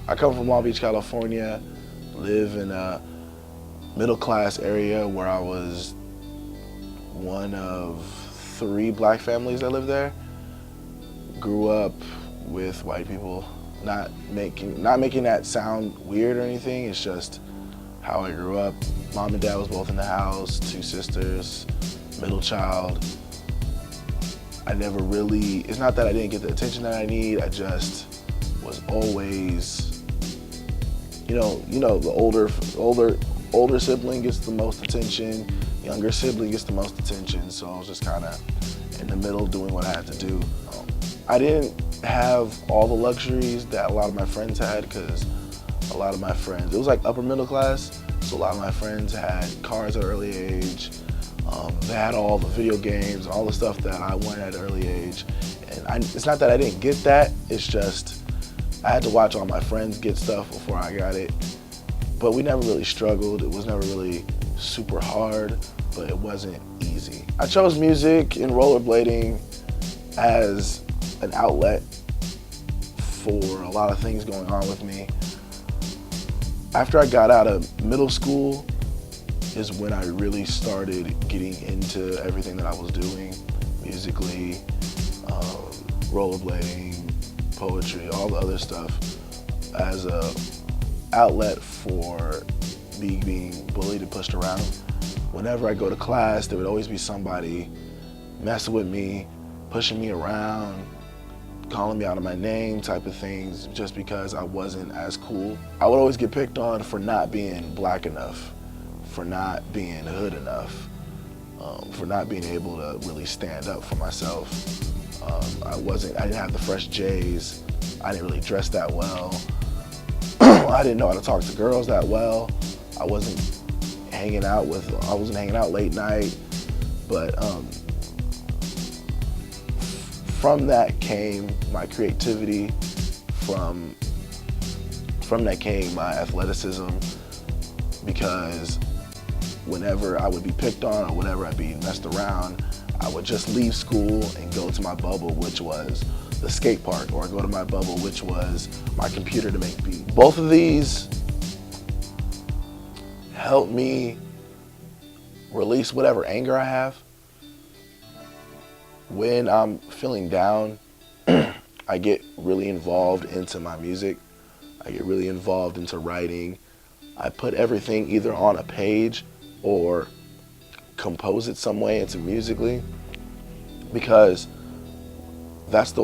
I come from Long Beach, California, live in a middle class area where I was one of 3 black families that lived there. Grew up with white people, not making that sound weird or anything, it's just how I grew up. Mom and dad was both in the house, 2 sisters, middle child. I never really, it's not that I didn't get the attention that I need, I just was always, the older sibling gets the most attention, younger sibling gets the most attention, so I was just kind of in the middle doing what I had to do. I didn't have all the luxuries that a lot of my friends had, because a lot of my friends, it was like upper middle class, so a lot of my friends had cars at an early age. They had all the video games and all the stuff that I wanted at an early age. And it's not that I didn't get that, it's just I had to watch all my friends get stuff before I got it. But we never really struggled. It was never really super hard, but it wasn't easy. I chose music and rollerblading as an outlet for a lot of things going on with me. After I got out of middle school is when I really started getting into everything that I was doing musically, rollerblading, poetry, all the other stuff as a outlet for me being bullied and pushed around. Whenever I go to class, there would always be somebody messing with me, pushing me around, calling me out of my name type of things, just because I wasn't as cool. I would always get picked on for not being black enough, for not being hood enough, for not being able to really stand up for myself. I didn't have the fresh J's, I didn't really dress that well, I didn't know how to talk to girls that well, I wasn't hanging out late night, but from that came my creativity, from that came my athleticism, because whenever I would be picked on or whenever I'd be messed around, I would just leave school and go to my bubble, which was the skate park, or go to my bubble, which was my computer to make beats. Both of these help me release whatever anger I have. When I'm feeling down, I get really involved into my music. I get really involved into writing. I put everything either on a page or compose it some way into musically, because that's the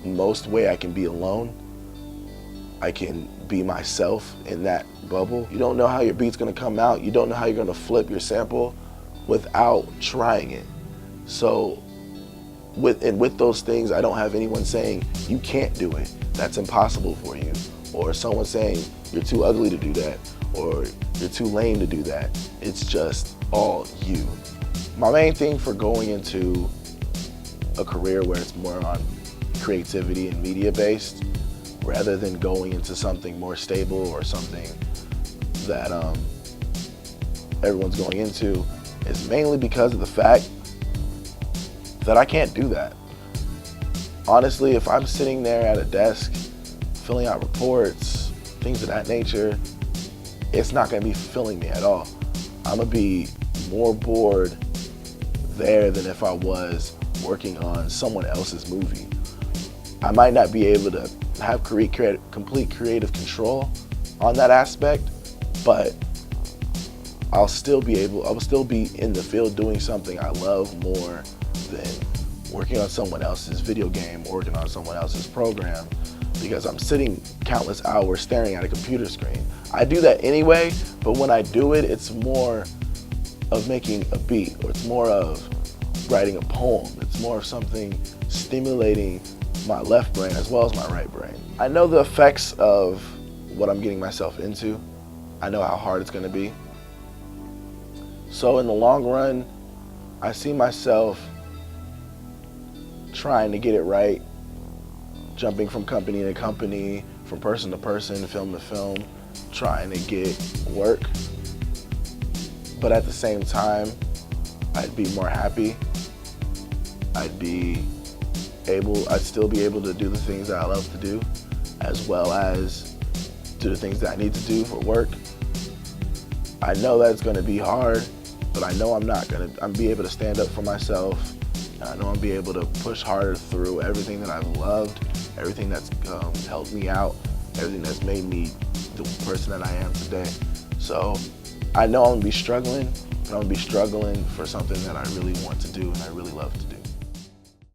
most way I can be alone. I can be myself in that bubble. You don't know how your beat's gonna come out. You don't know how you're gonna flip your sample without trying it. So with those things, I don't have anyone saying, you can't do it, that's impossible for you, or someone saying, you're too ugly to do that, or you're too lame to do that. It's just all you. My main thing for going into a career where it's more on creativity and media based, rather than going into something more stable or something that everyone's going into, is mainly because of the fact that I can't do that. Honestly, if I'm sitting there at a desk filling out reports, things of that nature, it's not gonna be fulfilling me at all. I'm gonna be more bored there than if I was working on someone else's movie. I might not be able to have complete creative control on that aspect, but I'll still be in the field doing something I love more than working on someone else's video game, working on someone else's program, because I'm sitting countless hours staring at a computer screen. I do that anyway, but when I do it, it's more of making a beat, or it's more of writing a poem. It's more of something stimulating my left brain as well as my right brain. I know the effects of what I'm getting myself into. I know how hard it's gonna be. So in the long run, I see myself trying to get it right, jumping from company to company, from person to person, film to film, trying to get work. But at the same time, I'd be more happy. I'd still be able to do the things that I love to do, as well as do the things that I need to do for work. I know that it's going to be hard, but I know I'm be able to stand up for myself. I know I'm be able to push harder through everything that I've loved, everything that's helped me out, everything that's made me the person that I am today. So I know I'm gonna be struggling, but I'm gonna be struggling for something that I really want to do and I really love to do.